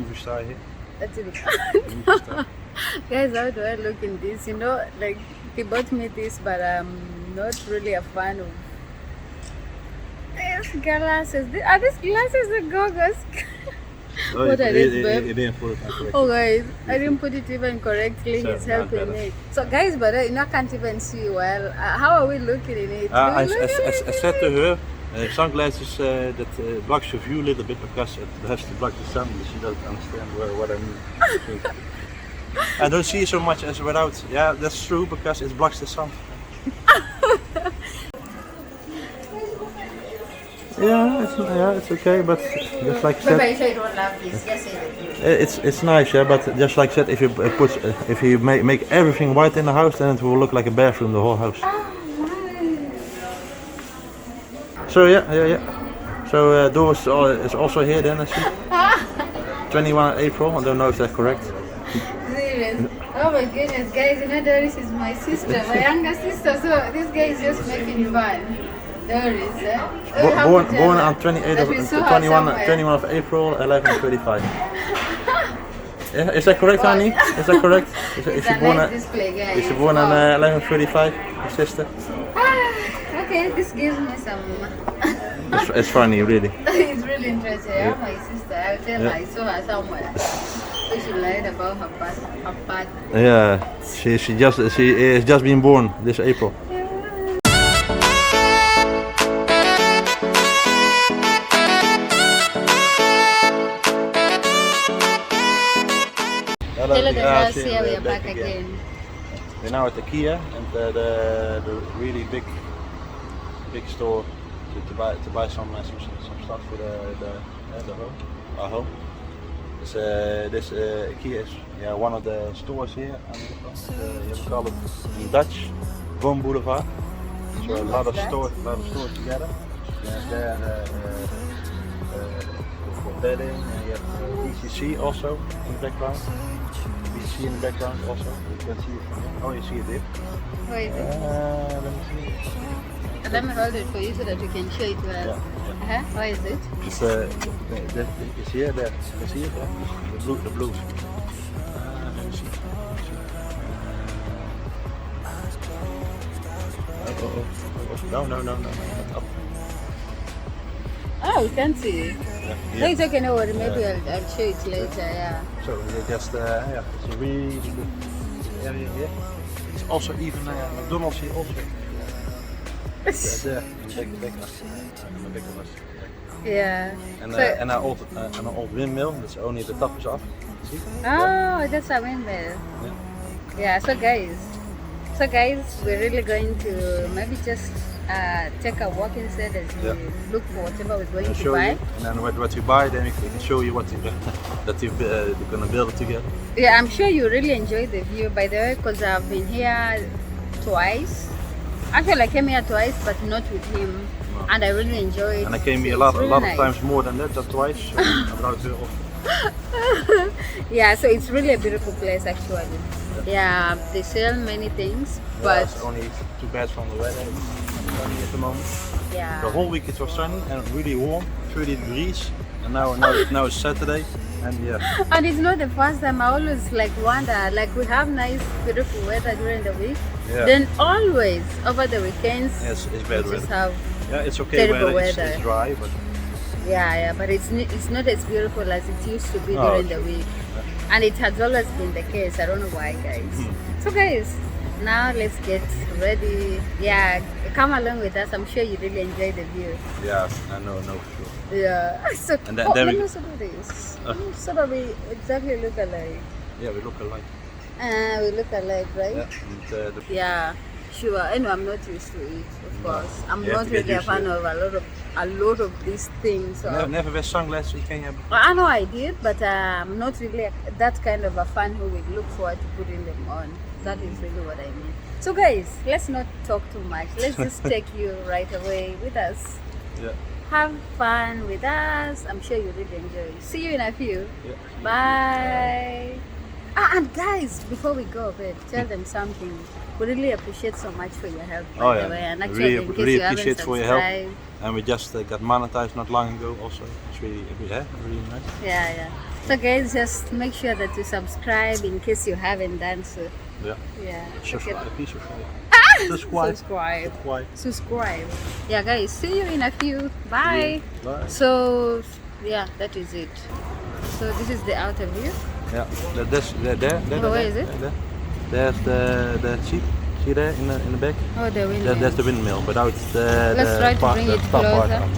movie star here. That's it. Movie star. Guys, how do I look in this? You know, like he bought me this, but I'm not really a fan of these glasses. Are these glasses the goggles? Oh, What are these, it babe? didn't put it correctly. Oh guys, I didn't put it even correctly. So, He's not helping better. me. So guys, but I can't even see well. How are we looking in it? I said to her, sunglasses that blocks your view a little bit because it has to block the sun. She doesn't understand what I mean. I don't see so much as without. Yeah, that's true because it blocks the sun. Yeah, it's okay, but just like I But said, I you don't love this. Just say it. it's nice, yeah. But just like I said, if you make everything white in the house, then it will look like a bathroom, the whole house. So yeah. So Doris is also here then, I see. 21 April. I don't know if that's correct. Serious. Oh my goodness, guys, you know Doris is my sister, my younger sister, so this guy is just making fun. Doris, Born on 21 of April, 11:35. Yeah, is that correct, honey? Is that correct? Is she born at display, guys. is she born on 11:35, your sister? Okay, this gives me some. It's funny, really. It's really interesting. Yeah. My sister, I'll tell her I saw her somewhere. So she lied about her past. Yeah, she is just been born this April. Hello guys, here we are back again. We're now at IKEA and the really big store to buy some stuff for the home, our home. This IKEA is one of the stores here. You call it in Dutch Boom Boulevard. So a lot of stores together. There for bedding, and you have ECC also in the background. ECC in the background also. You can see it from here. Oh, you see it there. Where is it? Let me see. Let me hold it for you so that you can show it well. Yeah. Where is it? It's here, there. You can see it there. The blue. Let me see. No, not up. Oh, you can see it. Yeah. No, it's okay, no worry. Maybe I'll show it later, yeah. So you just, it's a really good area here. It's also even McDonald's here also. There, in the back of us. Yeah. And, So- and an old windmill, that's only the top is off. See? Oh, that's a windmill. Yeah, so guys, we're really going to maybe just take a walk instead as we look for whatever we're going I'll to show buy. you, and then what you buy, then we can show you what you're gonna build it together. Yeah, I'm sure you really enjoy the view, by the way, because I've been here twice. Actually, I came here twice, but not with him, and I really enjoyed it. And I came here a It's lot really of nice. times more than that, just twice. So I'm not very often. Yeah, so it's really a beautiful place actually. Yeah, they sell many things, but it's only too bad from the weather. It's sunny at the moment. yeah. The whole week it was sunny and really warm, 30 degrees. And now it's Saturday, and yeah. And it's not the first time. I always like wonder, like we have nice, beautiful weather during the week. Yeah. Then always over the weekends, It's we bad just weather. have Yeah, it's okay terrible weather. weather. It's dry, but yeah, but it's not as beautiful as it used to be Oh, during the sure. week. And it has always been the case. I don't know why, guys. So guys, now let's get ready. Yeah, come along with us. I'm sure you really enjoy the view. yeah, I know for sure. Yeah. So And then let we- me also do this. So that we exactly look alike. Yeah, we look alike. We look alike, right? Yeah, and, Yeah, sure. Anyway, I'm not used to it, of course. I'm You have not to get really a used to fan it. of a lot of these things. So. never wear sunglasses in Kenya. I know I did, but I'm not really that kind of a fan who would look forward to putting them on. That is really what I mean. So guys, let's not talk too much. Let's just take you right away with us. Yeah. Have fun with us. I'm sure you really enjoy. See you in a few. Yeah. Bye. And guys, before we go, babe, tell them something. We really appreciate so much for your help, by Oh, the yeah. way. And actually, in case Really you haven't appreciate for your help. subscribed. And we just got monetized not long ago also. It's really nice. Yeah. So guys, just make sure that you subscribe in case you haven't done so. Yeah. Yeah. Subscribe, please subscribe. Subscribe. Subscribe. Subscribe. Yeah, guys. See you in a few. Bye. Bye. So yeah, that is it. So this is the outer view. Yeah. There. Where is it? There. There's the sheep. See there in the back? Oh, the windmill. That's the windmill, but now it's Let's try to bring it top part. closer.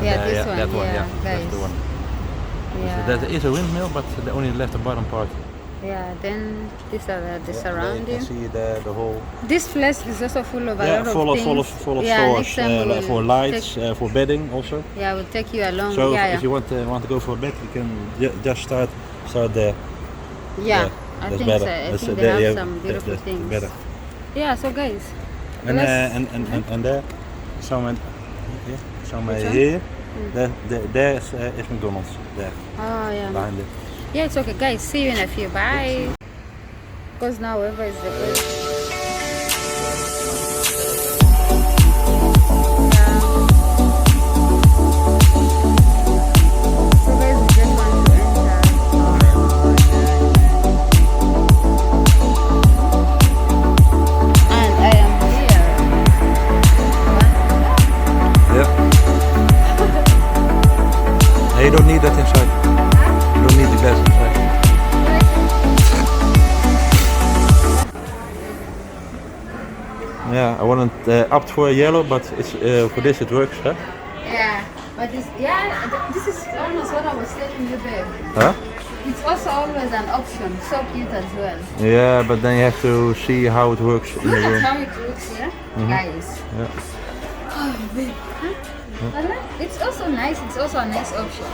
Yeah, this one. That one. Yeah, Yeah, guys. that's the one. Yeah. There is a windmill, but they only left the bottom part. Yeah. Then these are the You surrounding. can see the whole. This place is also full of a lot full of of things. full of Next stores time we'll for lights, for bedding also. Yeah, we'll take you along. So yeah, if you want to go for a bed, you can just start there. yeah. I That's think better. so. I That's think the- they have yeah, some beautiful that's things. better. Yeah, so guys, And let's- and there, somewhere Which one? here, there is McDonald's there oh yeah. behind it. Yeah, it's okay, guys. See you in a few. Bye. Because now whoever is the best. So guys, we just want to enter. And I am here. Yeah. Hey, you don't need that inside. You don't need the glass inside. Yeah, I wasn't opt for yellow, but it's for this it works, huh? Yeah, but this is almost what I was telling you, babe. Huh? It's also always an option, so cute as well. Yeah, but then you have to see how it works in the Look at room. how it looks here, guys. Yeah. Oh, babe. Huh? It's also nice, it's also a nice option.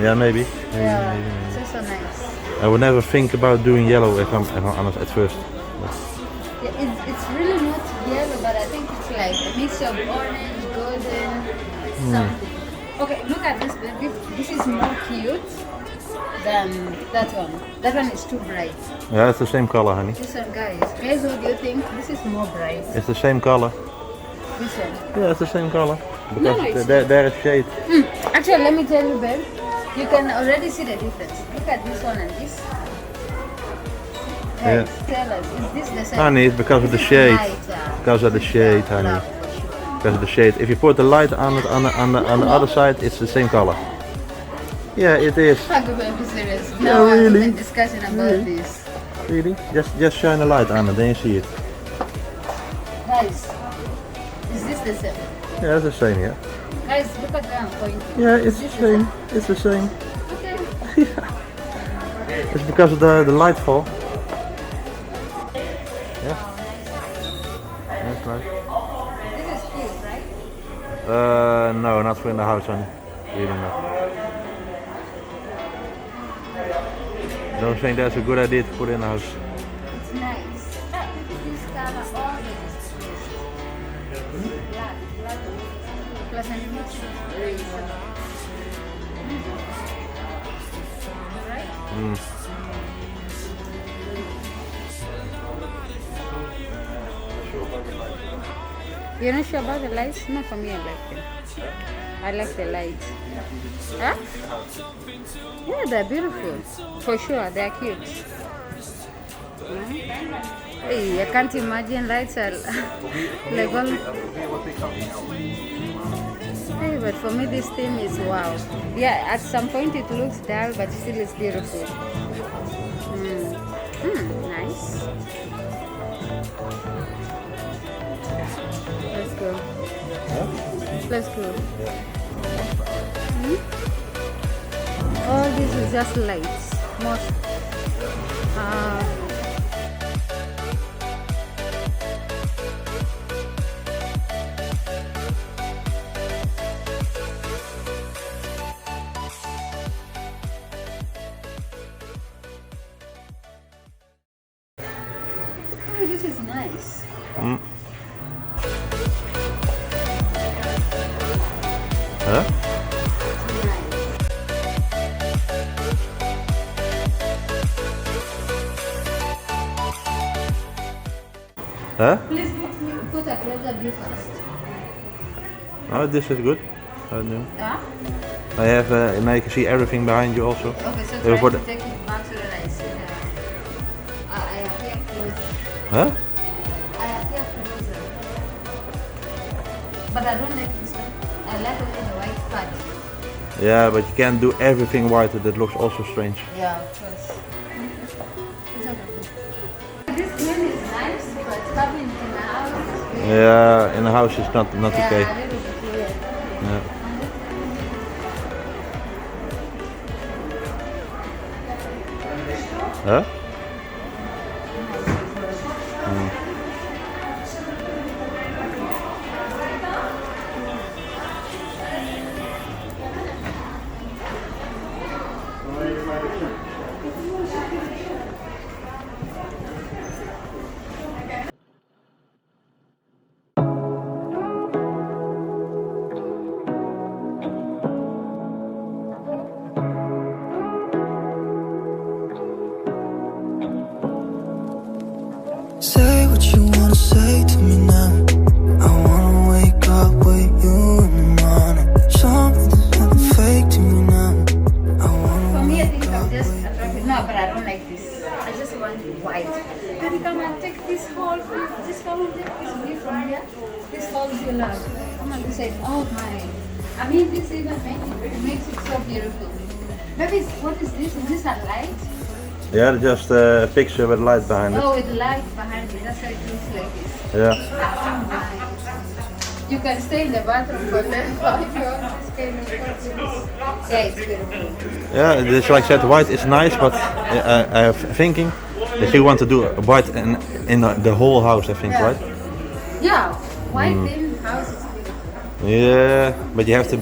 Yeah, maybe. Yeah, it's also nice. I would never think about doing yellow if I'm honest at first. Yeah, it's really not yellow, but I think it's like a mixture of orange, golden, something. Okay, look at this, baby. This is more cute than that one. That one is too bright. Yeah, it's the same color, honey. This one, guys, what do you think? This is more bright. It's the same color. This one. Yeah, it's the same color. Because No, it's there is shade. Actually, let me tell you, babe. You can already see the difference. Look at this one and this. Guys, tell us, is this the same? Honey, it's because of the This is shade. lighter. Because of the shade, honey. Black for sure. Because of the shade. If you put the light on it on the other side, it's the same color. Yeah, it is. I'm going to be serious. No, really? I've been discussing about this. Really? Just shine a light on it, then you see it. Guys, is this the same? Yeah, it's the same, yeah. Guys, look at where I'm pointing. Yeah, it's Is the this same. It's the same. Okay. It's because of the light fall. Yeah. That's right. This is cute, right? No, not for in the house, honey. Really not. I don't think that's a good idea to put in the house. It's nice. This color always is black. Plus an mix of gray. Right? You're not sure about the lights? Not for me, I like them. I like the lights. Huh? Yeah, they're beautiful. For sure, they're cute. Hey, I can't imagine lights are like all... Hey, but for me this theme is wow. Yeah, at some point it looks dull, but still it's beautiful. Nice. Let's go. Let's go. All this is just lights. Most. Oh, this is nice. Huh? Huh? Please put a closer view first. Oh, this is good. I know. Yeah? I have, now you can see everything behind you also. Okay, so Yeah, try for to the- take it back so that I see the IKEA closer. Huh? IKEA closer. But I don't like this one. I like only the white part. Yeah, but you can't do everything white. That looks also strange. Yeah, of course. It's okay. This one is nice, but having it in the house. Yeah, in the house is not Yeah, okay. a little bit weird. Yeah. Huh? Say what you wanna say to me now. I wanna wake up with you in the morning. Something fake to me now. I wanna For me, I wake think I'm up. just attracted. No, but I don't like this. I just want white. Then come and take this whole view. Just come and take this view from here. This whole view, love. Come and say, oh my. I mean, this even makes it so beautiful. Maybe what is this? Is this a light? Yeah, just a picture with light behind it. Oh, with light behind it. That's why it looks like this. Yeah. Oh my. You can stay in the bathroom for 10 if you want this kind of photos. Yeah, it's beautiful. Yeah, it's like I said, white is nice, but I have thinking that you want to do white in the whole house, I think, Yeah. right? Yeah, white in house is beautiful. Yeah, but you have to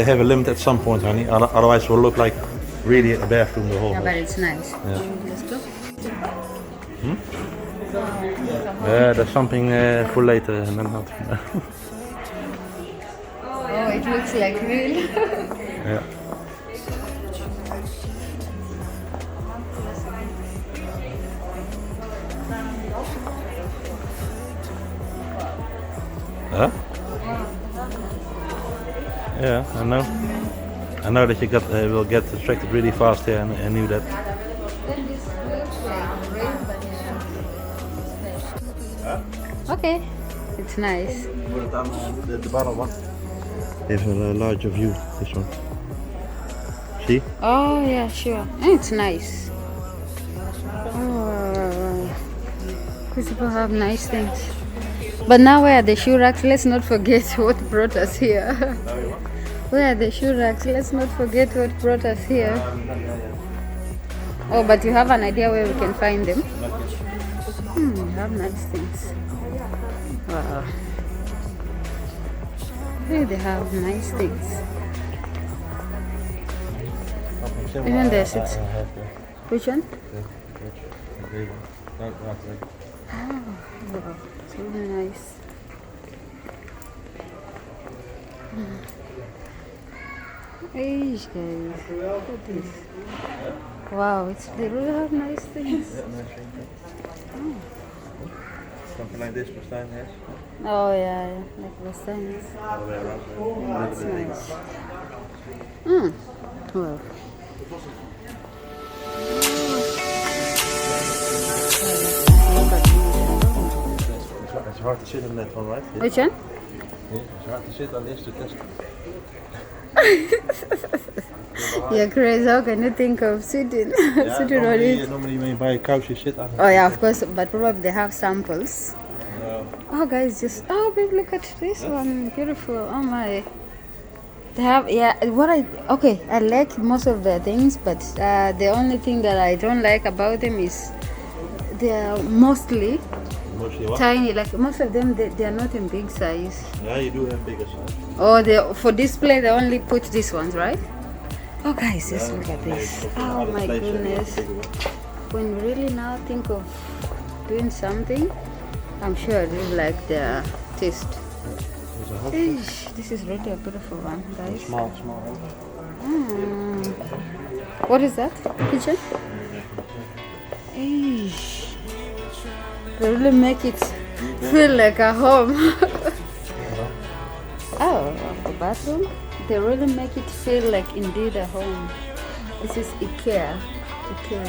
have a limit at some point, honey. Otherwise, it will look like really a bathroom the whole Yeah, house. but it's nice. Yeah. Let's go. Yeah, there's something for later and then not. Oh, it looks like real. Yeah. Huh? Yeah, I know. I know that you will get attracted really fast here, and I knew that. Then this looks like real, but okay, it's nice. Put it on the bottom one. Have a larger view, this one. See? Oh yeah, sure. It's nice. Oh, people have nice things. But now where are the shoe racks? Let's not forget what brought us here. Where are the shoe racks? Let's not forget what brought us here. Oh, but you have an idea where we can find them? You have nice things. Wow. Hey, they have nice things. Even this, it's... Which one? Wow, it's really nice. Hey guys, look at this. Wow, they really have nice things. Something like this, Bastijn has. Oh yeah, like the signs. All the way around. That's nice. Well. It's hard to sit on that one, right? Which one? Yeah, it's hard to sit on this to test. You're crazy. How can you think of sitting? Yeah, sitting on it? normally when you buy a couch, you sit on it. Oh yeah, of course. But probably they have samples. Oh guys, just babe, look at this one, beautiful. Oh my. They have I like most of their things, but the only thing that I don't like about them is they're mostly Mostly what? tiny. Like most of them, they are not in big size. Yeah, you do have bigger size. Oh, for display they only put these ones, right? Oh guys, just look at this. Oh Other my places, goodness. bigger one. When we really now think of doing something, I'm sure I really like their taste. There's a hot Eesh, this is really a beautiful one, guys. small. What is that? Kitchen? Eesh. They really make it feel like a home. Oh, the bathroom. They really make it feel like indeed a home. This is IKEA. IKEA.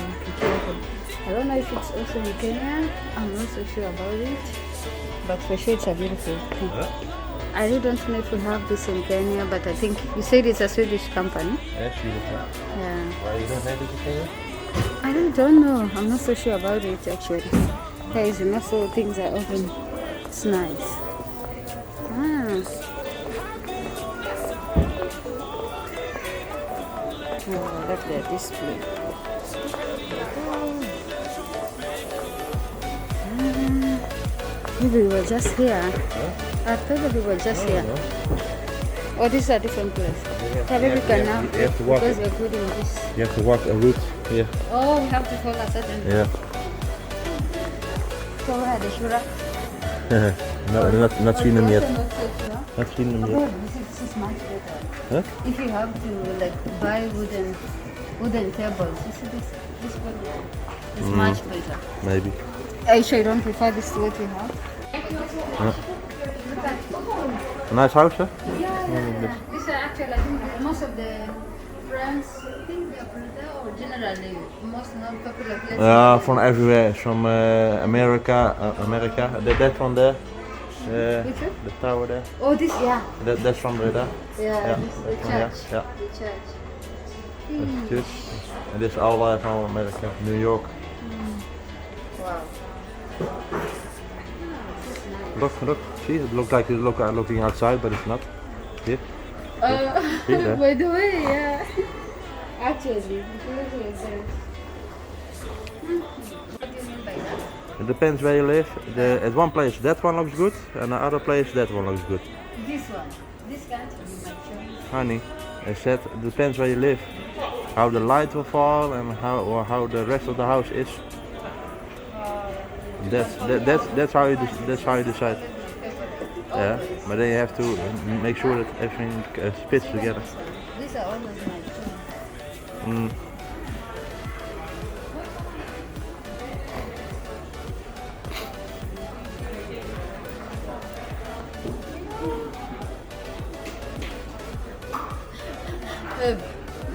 I don't know if it's also in Kenya. I'm not so sure about it. But for sure it's a beautiful thing. I really don't know if we have this in Kenya, but I think you said it's a Swedish company. Yeah, Swedish. Yeah. Why you don't have it in Kenya? I really don't know. I'm not so sure about it actually. Guys, you know, so things are open. It's nice. Oh, I love the display. Maybe we were just here. I thought we were just here. Oh, this is a different place. Yeah, maybe we can now. You have to walk. Because we're good in this. You have to walk a route here. Oh, we have to follow a certain. Yeah. So where the Shura? Not seen them yet. Not so sure. Not seen them Oh, yet. this is much better. Huh? If you have to like buy wooden tables, you see this one is much better. Maybe. Are you sure you don't prefer this to what we have? A nice house, huh? Yeah. This is actually, I think most of the friends, I think they are from there, or generally most non-popular places. From everywhere. From America. That one there. Which one? The tower there. Oh, this, yeah. That's from there. Yeah, this is the that's from there. church. Yeah. The church. That's good. And this is all from America, New York. Wow. Look, see, it looks like you're looking outside, but it's not. Here. See there? By the way, yeah. Actually, what do you mean by that? It depends where you live. At one place that one looks good, and the other place that one looks good. This one. This can't be my choice. Honey, I said it depends where you live, how the light will fall, and how the rest of the house is. That's how you decide. Yeah, but then you have to make sure that everything fits together. These are always my choice.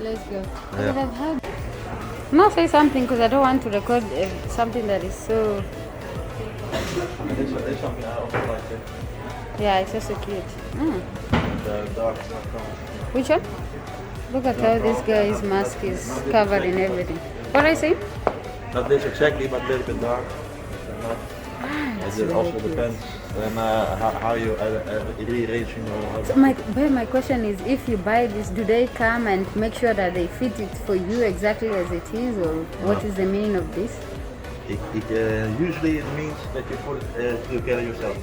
Let's go. Yeah. No, say something because I don't want to record something that is so. There's something I also like. Yeah, it's just so cute. The dark is not coming. Which one? Look at how this guy's mask is covered in everything. What I say? Not this exactly, but a little bit dark. It also depends on how you rearranging your house. So my question is, if you buy this, do they come and make sure that they fit it for you exactly as it is, or what is the meaning of this? Usually it means that you put it together yourself.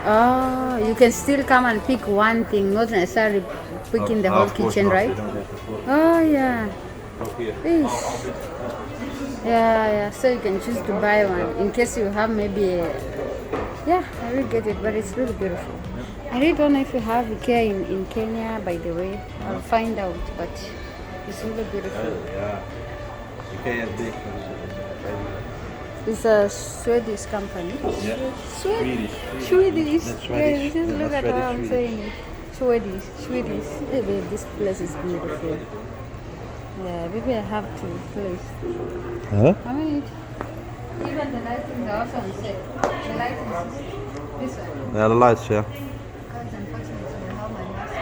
Oh, you can still come and pick one thing, not necessarily picking the whole Of course kitchen, not, right? you don't have to put it Oh yeah. up here. Yes. Yeah. So you can choose to buy one in case you have maybe a. Yeah, I will get it, but it's really beautiful. I really don't know if you have IKEA in Kenya, by the way. I'll find out, but it's really beautiful. Yeah. IKEA is big. It's a Swedish company. Yeah. Swedish. That's Yeah, Swedish. just look at how I'm Swedish. saying it. Swedish. Hey, babe, this place is beautiful. Yeah, maybe I have to place. Huh? I mean, even the lightings are also on sale. The lighting system. This one. Yeah, the lights, yeah. Because unfortunately, I have my mask on.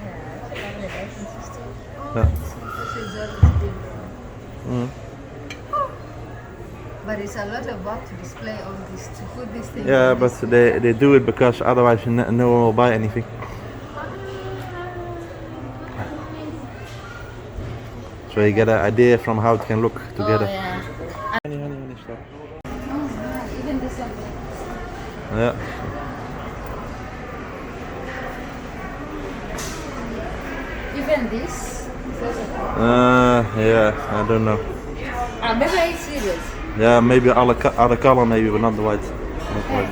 Yeah, I have the lighting system. Yeah. This is always different. But it's a lot of work to display all this, to put this thing. Yeah, on but this. they do it because otherwise no one will buy anything. So you get an idea from how it can look together. Oh, yeah. Honey, stop. Oh, yeah. Even this one. Yeah. Even this. Is also Yeah, I don't know. maybe it's serious. Yeah, maybe other color maybe, but not the white. Not white.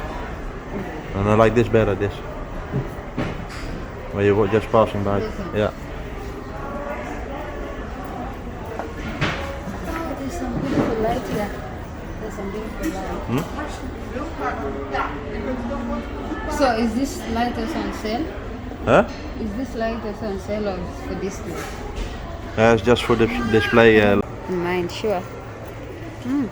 And I like this better, this. Where you're just passing by. This one. Yeah. Oh, there's some beautiful light here. There's some beautiful light. So is this light also on sale? Huh? Is this light also on sale or is for display? It's just for the display. Mine, sure. Mm.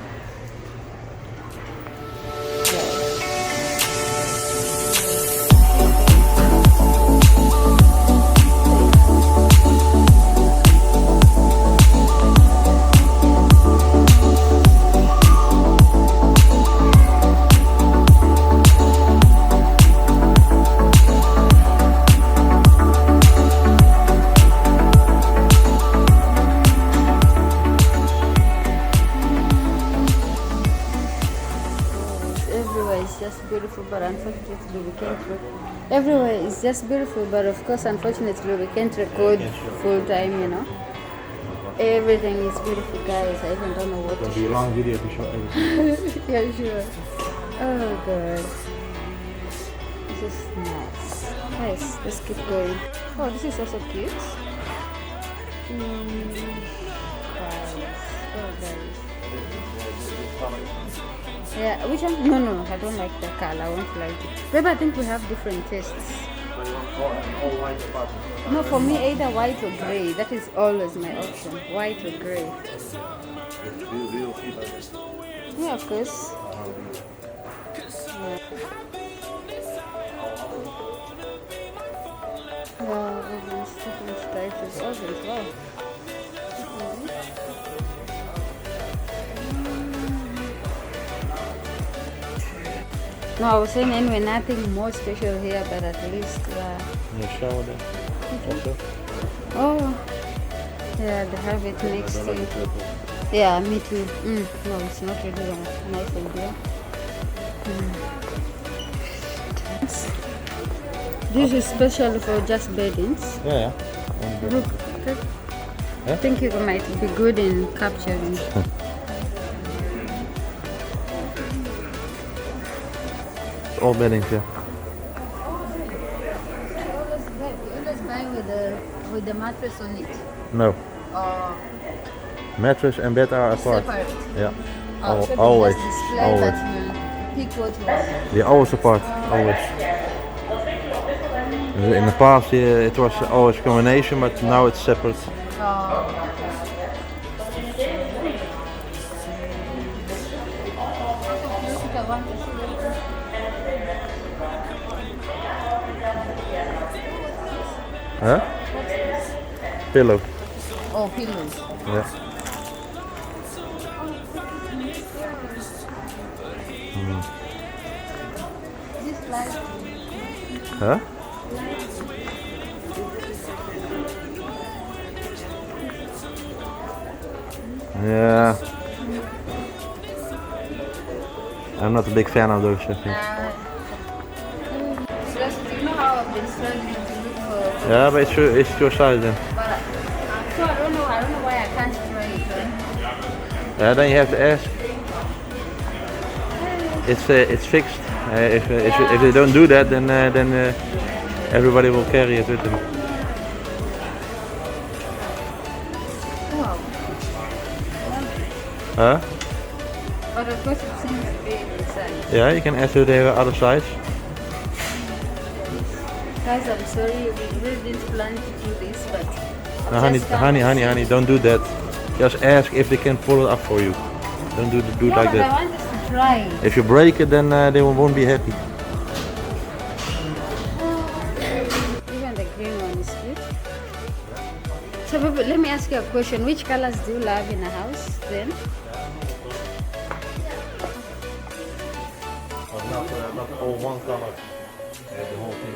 Beautiful, but unfortunately we can't everywhere is just beautiful, but of course unfortunately we can't record full time, you know. Everything is beautiful, guys. I even don't know what to be a long video to show everything. Yeah, sure. Oh god, this is nice. Nice, let's keep going. Oh, this is also cute. Guys, oh guys. Yeah, which one? No, I don't like the color. I won't like it. Maybe I think we have different tastes. All white apartment. No, for me, either white or grey. That is always my option. White or grey. Yeah, of course. Yeah, everyone's different types of orange. Wow. No, I was saying anyway, nothing more special here, but at least, Yeah, shower there. Also. Oh, yeah, they have it mixed in. Yeah, me too. No, it's not really a nice idea. This is special for just beddings. Yeah. Look, okay. I think it might be good in capturing. All beddings, yeah. You always buy with the mattress on it. No. Or Mattress and bed are apart. separate. Yeah. So Always. you just display, Always. but you pick what you want. Yeah, always apart. Always. In the past, it was always a combination, but now it's separate. Huh? Pillow. Oh, pillows. Yeah. This light. Huh? Yeah. I'm not a big fan of those things. Because you know how I've been struggling to look for. Yeah, but it's your size then. But so I don't know why I can't try it. Right? Yeah, then you have to ask. It's fixed. If they don't do that, then everybody will carry it with them. Wow. Huh? But of course it seems big inside. Yeah, you can ask if they have other size. Guys, I'm sorry, we really didn't plan to do this, but No, honey, don't do that. Just ask if they can pull it up for you. Don't do like but that. I want us to try. If you break it, then they won't be happy. Even the green one is good. So baby, let me ask you a question. Which colors do you love in a house then? Not all one color. The whole thing.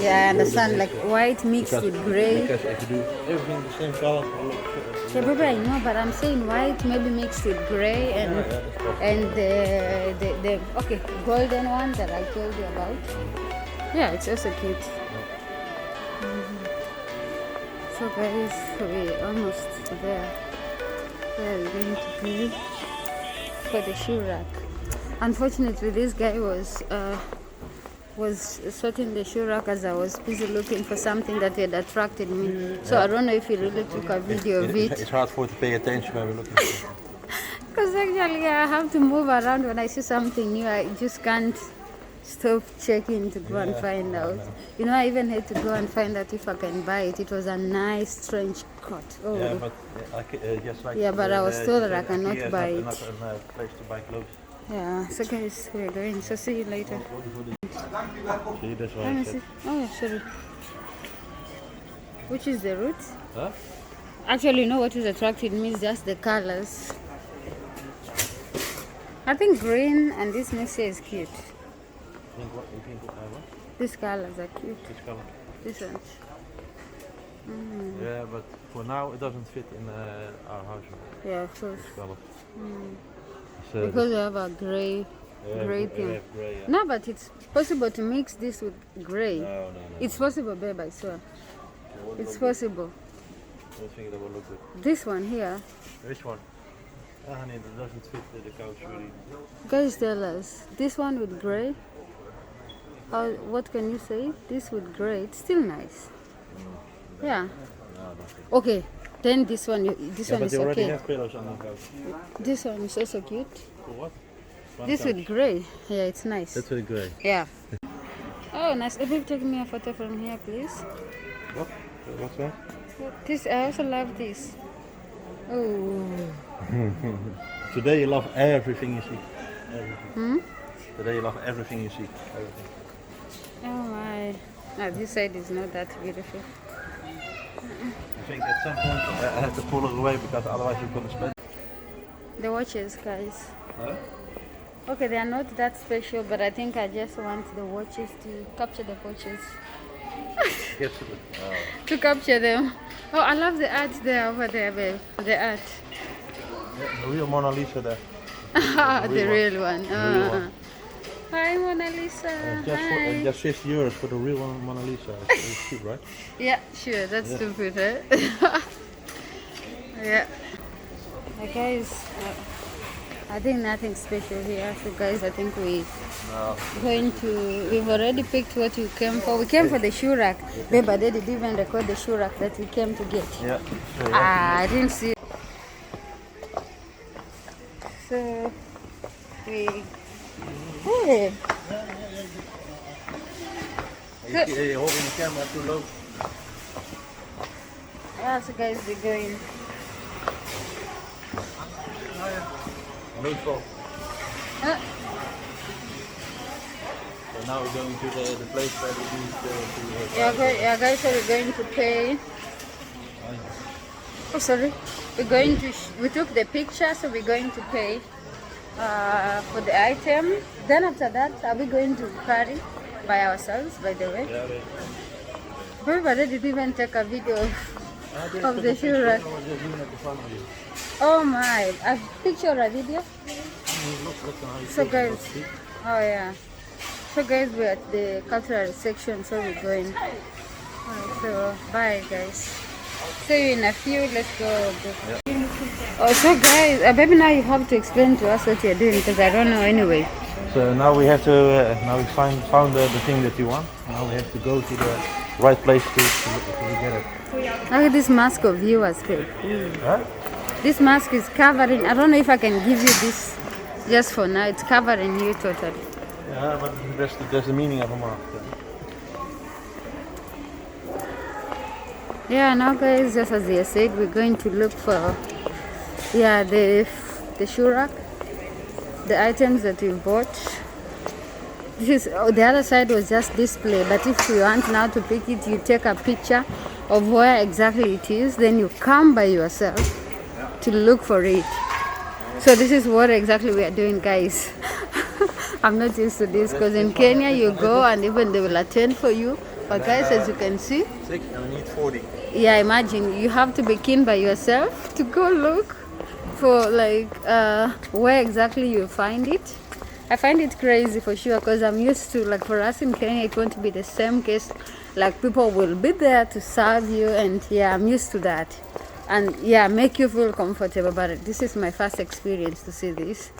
Yeah, I understand, like white mixed with grey. Because if you do everything the same color, Yeah, baby, I know, but I'm saying white maybe mixed with grey and the okay, golden one that I told you about. Yeah, it's also cute. So guys, we're almost there. Where are we going to be? For the shoe rack. Unfortunately, this guy was sorting the shoe rack as I was busy looking for something that had attracted me. So I don't know if he really took a video of it. It's hard for to pay attention when we're looking for it. Because actually I have to move around when I see something new. I just can't stop checking to go and find out. You know, I even had to go and find out if I can buy it. It was a nice trench coat. Oh. Yeah, but just like but I was told that I cannot IKEA is buy it. not a place to buy clothes. Yeah, so guys, we're going. So see you later. See, that's why Let I me said. see. Oh, sorry. Which is the route? Huh? Actually, you know what is attracting me is just the colors. I think green and this mixture is cute. You think what? These colors are cute. Which color? This one. Yeah, but for now it doesn't fit in our house. Yeah, of course. This color. Because we have a gray thing. Gray, yeah. No, but it's possible to mix this with gray. No. It's possible, babe, I swear. It's possible. I don't think that will look good. This one here. Which one? Honey, that doesn't fit the couch really. Guys, tell us. This one with gray. What can you say? This with gray. It's still nice. Yeah. No, nothing. Okay. Then this one. This one But is they already okay. have pillows on the couch. This one is also cute. For what? One This couch. with gray. Yeah, it's nice. That's really great. Yeah. Oh, nice. If you take me a photo from here, please. What? What's that? This, I also love this. Oh. Today you love everything you see. Everything. Today you love everything you see. Everything. Oh my. No, this side is not that beautiful. I think at some point I have to pull it away because otherwise you're gonna spend. The watches, guys. Huh? Okay, they are not that special, but I think I just want the watches to capture the watches. Yes. To capture them. Oh, I love the art there over there, babe. The art. Yeah, the real Mona Lisa there. The real one. real one. Hi, Mona Lisa. Hi. Just 50 euros for the real one, Mona Lisa. It's cheap, right? Yeah, sure. That's stupid, eh? Yeah. Guys, I think nothing special here. So, guys, I think we've already picked what we came for. We came for the shoe rack. Babe, but they didn't even record the shoe rack that we came to get. Yeah. So, I didn't see. So, hey. You're holding the camera too low. So guys, we're going. Neutral. So now we're going to the place where we do the Yeah, guys, so we're going to pay. Oh, sorry. We're going to. We took the picture, so we're going to pay for the item. Then after that, are we going to carry by ourselves? By the way, Yeah, but I didn't even take a video of the shoe rack. Oh my! A picture or a video? So guys, oh yeah. So guys, we're at the cultural section, so we're going. Alright, so bye guys. See you in a few. Let's go. Oh, so guys, baby, now you have to explain to us what you're doing because I don't know anyway. So now we have to. Now we found the thing that you want. Now we have to go to the right place to get it. Look at this mask of yours, babe. Huh? This mask is covering. I don't know if I can give you this just for now. It's covering you totally. Yeah, but that's the meaning of a mask. Yeah, now guys, just as I said, we're going to look for the shoe rack, the items that we bought. This is the other side was just display, but if you want now to pick it, you take a picture of where exactly it is, then you come by yourself to look for it. So this is what exactly we are doing, guys. I'm not used to this because in Kenya you go and even they will attend for you. But guys, as you can see, 6 and we need 40. yeah, imagine you have to be keen by yourself to go look for where exactly you find it. I find it crazy for sure because I'm used to, like, for us in Kenya it won't be the same case. Like, people will be there to serve you, and yeah, I'm used to that, and yeah, make you feel comfortable. But this is my first experience to see this.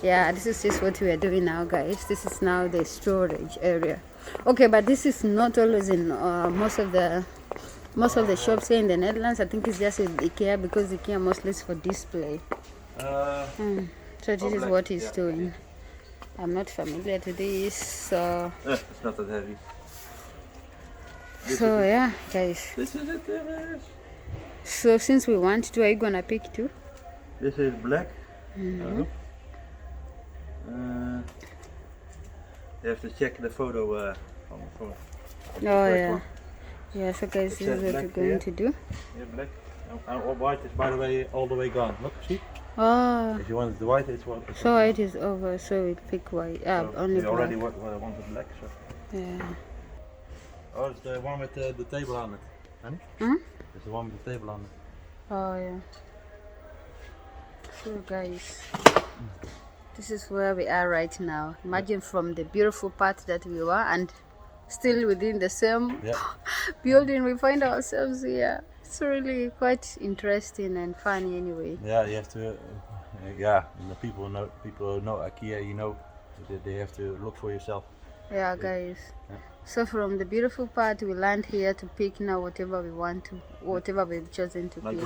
Yeah, this is just what we are doing now, guys. This is now the storage area. Okay, but this is not always in most of the shops here in the Netherlands. I think it's just in IKEA because IKEA mostly is for display. So this is what he's doing. I'm not familiar to this, so It's not that heavy. so yeah, guys. This is it. So since we want to, are you gonna pick two? This is black. Mm-hmm. You have to check the photo from Oh yeah. Yeah, so guys, It this is says what black we're going here. to do. Yeah, black. And white is, by the way, all the way gone. Look, see? Oh, If you want the white, it's one. so it is over, so we pick white. So Only you already black. wanted black, so. Yeah. Oh, it's the one with the table on it. Honey? Hmm? It's the one with the table on it. Oh yeah. So guys, this is where we are right now. Imagine from the beautiful part that we were and still within the same Yeah. building we find ourselves here. It's really quite interesting and funny anyway. Yeah, you have to. Yeah, and the people who know IKEA. You know, they have to look for yourself. Yeah guys. Yeah. So from the beautiful part we land here to pick now whatever we want to, whatever we've chosen to Like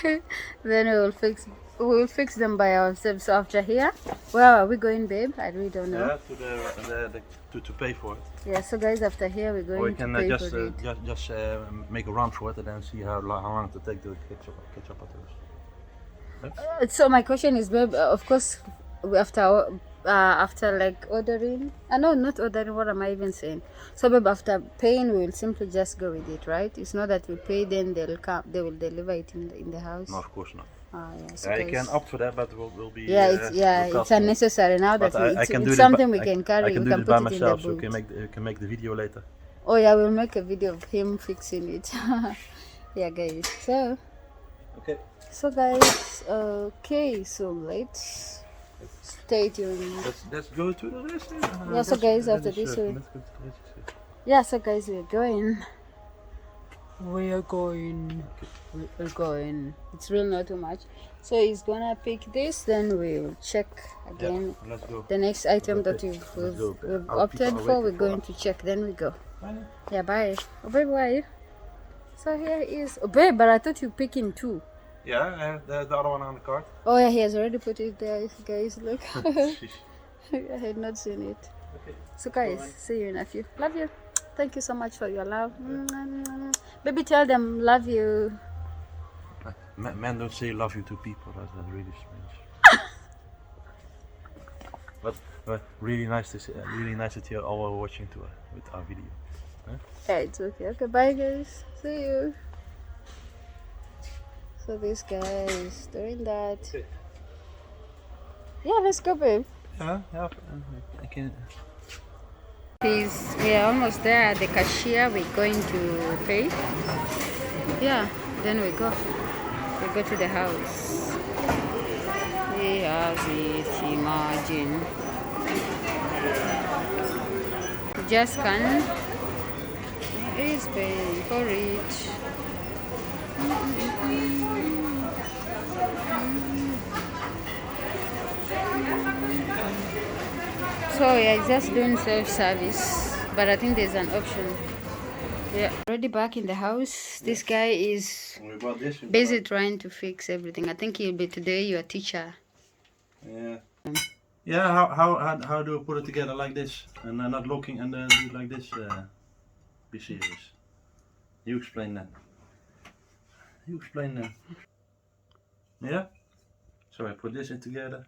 pick. Then we will fix them by ourselves after here. Where are we going, babe? I really don't know. Yeah, to pay for it. Yeah, so guys, after here we're Or going you can to pay just for it. just make a run for it and then see how long it take to catch up at those. So my question is, babe, of course, after like ordering, no, not ordering. What am I even saying? So, babe, after paying, we will simply just go with it, right? It's not that we pay, then they will deliver it in the house. No, of course not. Yeah, so You guys- can opt for that, but will be. Yeah, will it's cost more. unnecessary now that But I can do it's this something by- we can I carry. can We do can this by put it in the myself, so boot. you can make the video later. Oh yeah, we'll make a video of him fixing it. Yeah, guys. Okay. So guys, okay, so let's stay tuned. Let's go to the rest. Yeah, so guys, after this we- Let's go to the rest. Yeah, so guys, we're going. It's really not too much. So he's gonna pick this, then we'll check again. Yeah, let's go. The next item that Let's go. we've Our opted people are for, we're waiting for going us. to check, then we go. Bye. Yeah, bye. Oh, babe, where are you? So here is. Oh, babe, but I thought you picking two. Yeah, I have the other one on the card. Oh, yeah, he has already put it there, guys. Look. Sheesh. I had not seen it. Okay. So, guys, see you in a few. Love you. Thank you so much for your love. Baby, tell them love you. Men don't say love you to people. That's really strange. but really nice to see. Really nice that you're all watching with our video. Yeah, it's okay. Okay, bye, guys. See you. So this guy is doing that. Okay. Yeah, let's go, babe. Yeah. I can. We are almost there at the cashier. We're going to pay. Yeah, then we go. We go to the house. He has it, imagine. Just scan. He's paying for it. So yeah, just doing self-service, but I think there's an option. Yeah, already back in the house. This guy is We bought this. busy trying to fix everything. I think he'll be today your teacher. Yeah. Yeah. How do I put it together like this and not looking and then do it like this? Be serious. You explain that. Yeah. So I put this in together.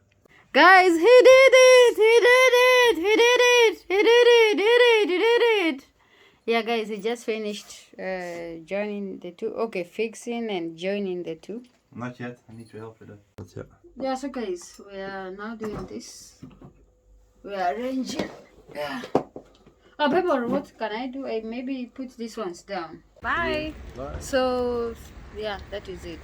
Guys, he did it! He did it! He did it! He did it! He did it! Yeah, guys, he just finished joining the two. Okay, fixing and joining the two. Not yet. I need to help with that. That's it. Yeah, so guys, we are now doing this. We are arranging. Yeah. Oh, babe, or what can I do? I maybe put these ones down. Bye. Bye. So, yeah, that is it.